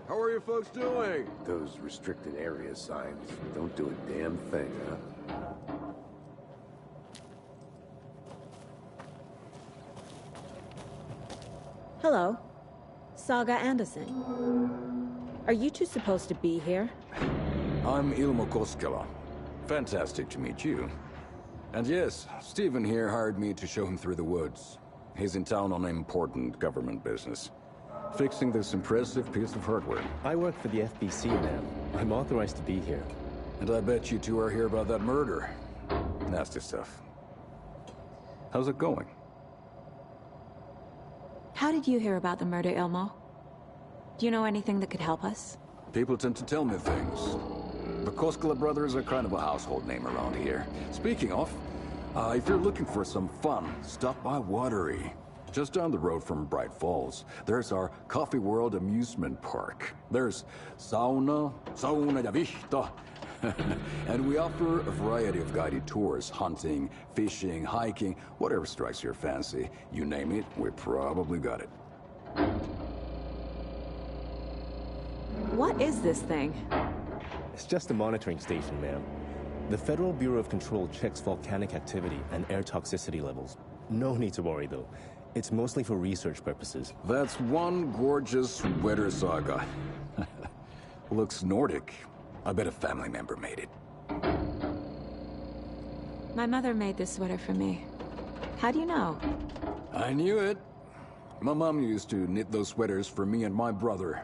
How are you folks doing? Those restricted area signs don't do a damn thing, huh? Hello. Saga Anderson. Are you two supposed to be here? I'm Ilmo Koskela. Fantastic to meet you. And yes, Stephen here hired me to show him through the woods. He's in town on important government business. Fixing this impressive piece of hardware. I work for the FBC, ma'am. I'm authorized to be here. And I bet you two are here about that murder. Nasty stuff. How's it going? How did you hear about the murder, Ilmo? Do you know anything that could help us? People tend to tell me things. The Koskela brothers are kind of a household name around here. Speaking of, if you're looking for some fun, stop by Watery. Just down the road from Bright Falls, there's our Coffee World amusement park. There's sauna ja vihta. And we offer a variety of guided tours, hunting, fishing, hiking, whatever strikes your fancy. You name it, we probably got it. What is this thing? It's just a monitoring station, ma'am. The Federal Bureau of Control checks volcanic activity and air toxicity levels. No need to worry, though. It's mostly for research purposes. That's one gorgeous weather saga. Looks Nordic. I bet a family member made it. My mother made this sweater for me. How do you know? I knew it. My mom used to knit those sweaters for me and my brother.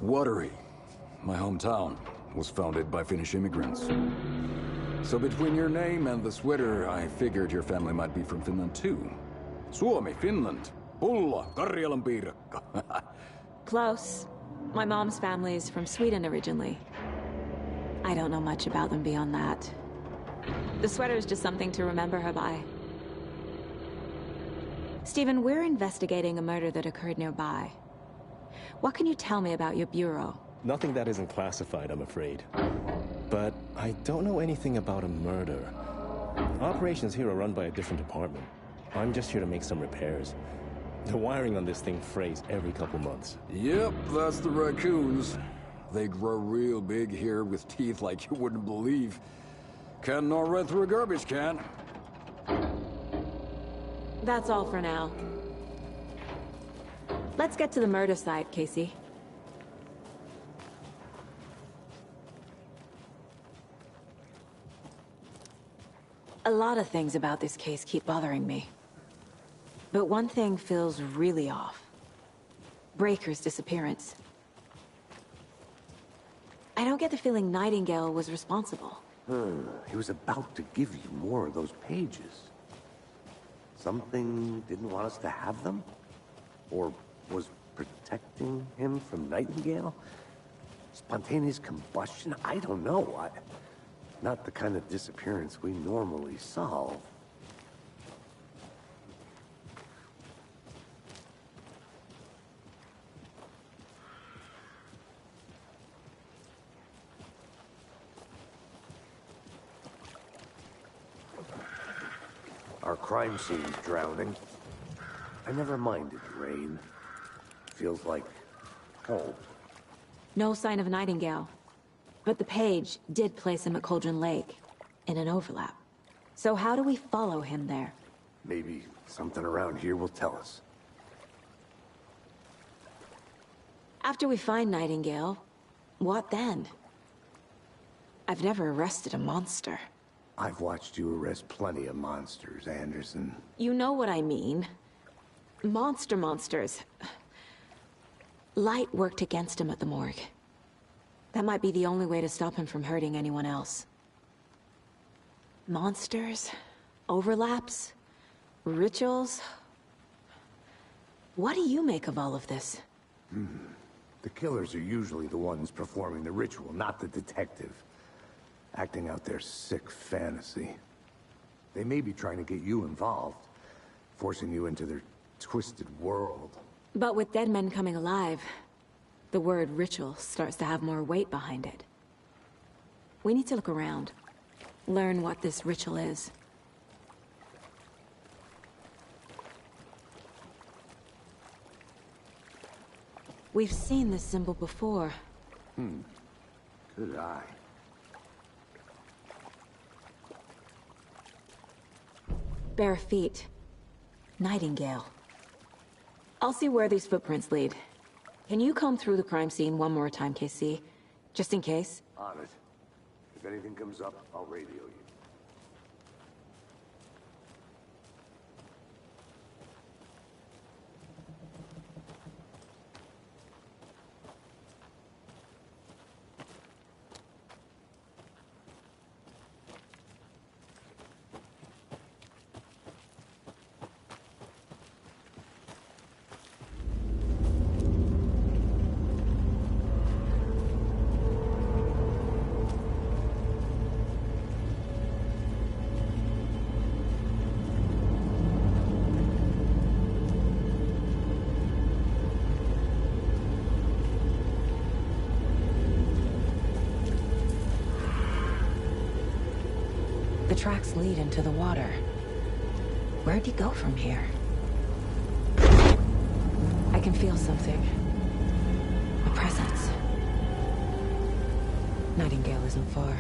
Watery, my hometown, was founded by Finnish immigrants. So between your name and the sweater, I figured your family might be from Finland too. Suomi, Finland. Pulla, Karjalan piirakka. Close. My mom's family is from Sweden originally. I don't know much about them beyond that. The sweater is just something to remember her by. Stephen, we're investigating a murder that occurred nearby. What can you tell me about your bureau? Nothing that isn't classified, I'm afraid. But I don't know anything about a murder. Operations here are run by a different department. I'm just here to make some repairs. The wiring on this thing frays every couple months. Yep, that's the raccoons. They grow real big here with teeth like you wouldn't believe. Can't gnaw right through a garbage can. That's all for now. Let's get to the murder site, Casey. A lot of things about this case keep bothering me. But one thing feels really off. Breaker's disappearance. I don't get the feeling Nightingale was responsible. He was about to give you more of those pages. Something didn't want us to have them? Or was protecting him from Nightingale? Spontaneous combustion? I don't know. Not the kind of disappearance we normally solve. Our crime scene's drowning. I never minded rain. Feels like home. No sign of Nightingale. But the page did place him at Cauldron Lake, in an overlap. So how do we follow him there? Maybe something around here will tell us. After we find Nightingale, what then? I've never arrested a monster. I've watched you arrest plenty of monsters, Anderson. You know what I mean. Monsters. Light worked against him at the morgue. That might be the only way to stop him from hurting anyone else. Monsters? Overlaps? Rituals? What do you make of all of this? The killers are usually the ones performing the ritual, not the detective. Acting out their sick fantasy. They may be trying to get you involved, forcing you into their twisted world. But with dead men coming alive, the word ritual starts to have more weight behind it. We need to look around. Learn what this ritual is. We've seen this symbol before. Good eye. Bare feet. Nightingale. I'll see where these footprints lead. Can you comb through the crime scene one more time, KC? Just in case? On it. If anything comes up, I'll radio you. The tracks lead into the water. Where'd he go from here? I can feel something. A presence. Nightingale isn't far.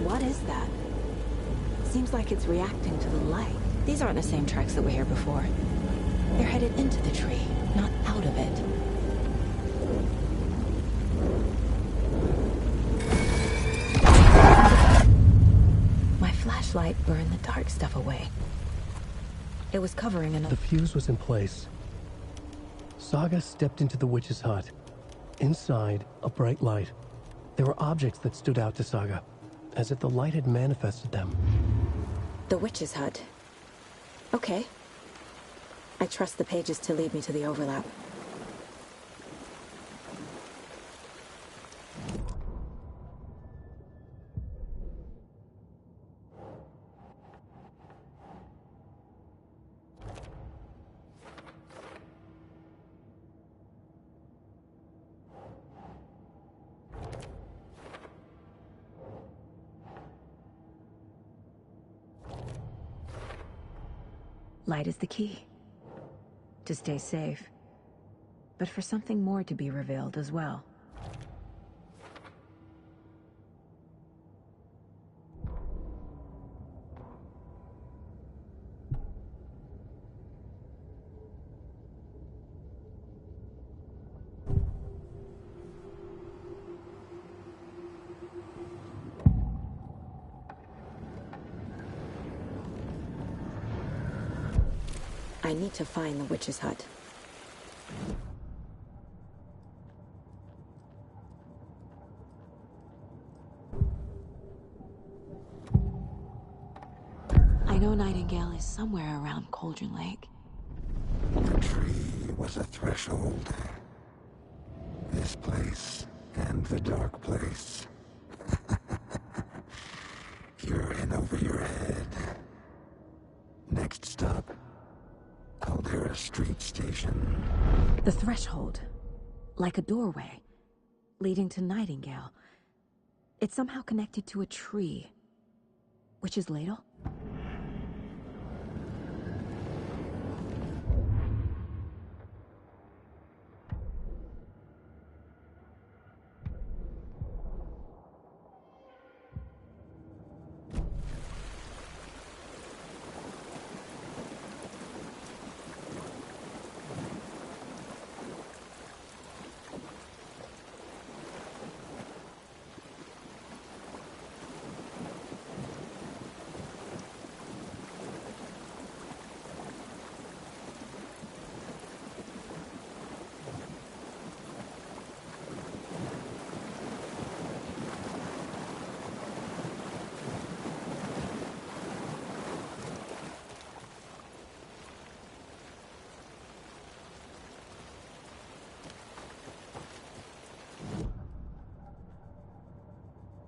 What is that? Seems like it's reacting to the light. These aren't the same tracks that were here before. They're headed into the tree, not out of it. My flashlight burned the dark stuff away. It was covering another... The fuse was in place. Saga stepped into the witch's hut. Inside, a bright light. There were objects that stood out to Saga, as if the light had manifested them. The witch's hut. Okay. I trust the pages to lead me to the overlap. Light is the key. To stay safe. But for something more to be revealed as well. I need to find the witch's hut. I know Nightingale is somewhere around Cauldron Lake. The tree was a threshold. This place and the dark place. You're in over your head. Next stop, Caldera Street Station. The threshold. Like a doorway. Leading to Nightingale. It's somehow connected to a tree. Witch's ladle?